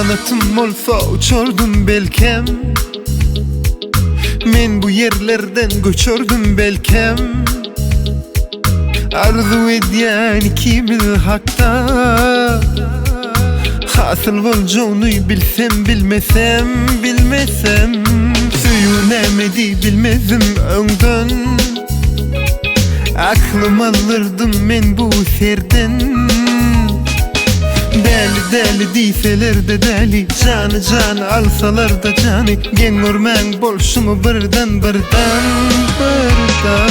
Kanatım olsa uçurdum belkem. Men bu yerlerden göçürdüm belkem. Arzu edyen ikimiz hakta. Hasıl bolcağını bilsem bilmesem bilmesem. Söyünemedi bilmezim önden. Aklım alırdım men bu serden. Deli deli deyseler de deli, canı canı alsalar da canı. Gen görmen bolşumu birden birden birden.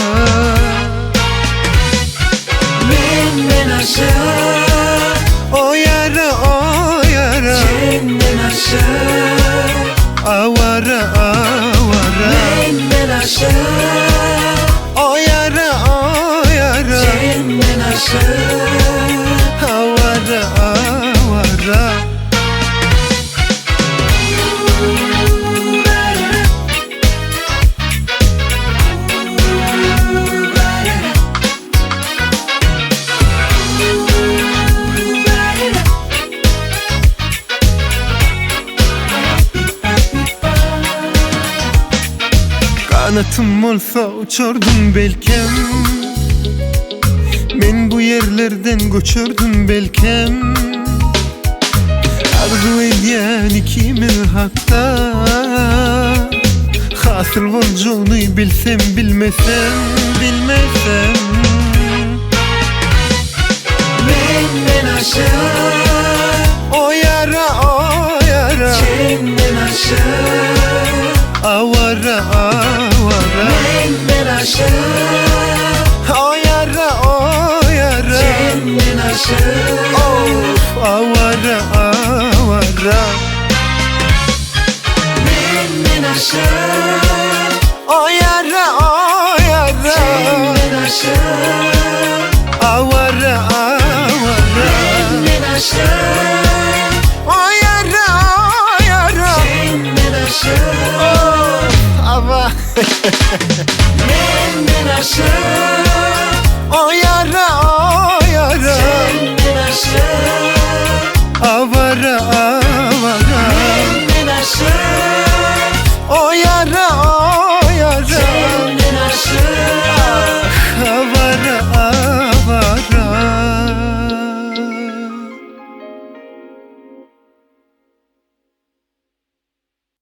Menden aşağı, O yara o yara, senden aşağı, avara avara. menden aşağı, O yara o yara, senden aşağı. avara avara. Kanatım olsa uçurdum belkem. Men bu yerlerden göçürdüm belkem. Arzu edyen ikimiz hakta. Hasıl bolcağını bilsem bilmesem bilmesem. Menden aşağı, O yara o yara, senden aşağı, avara avara. menden aşağı, O yara o yara, senden aşağı. of avara avara. Menden aşağı, O yara o yara, senden aşağı, avara avara. menden aşağı, O yara o yara, senden aşağı, of ava. menden aşağı.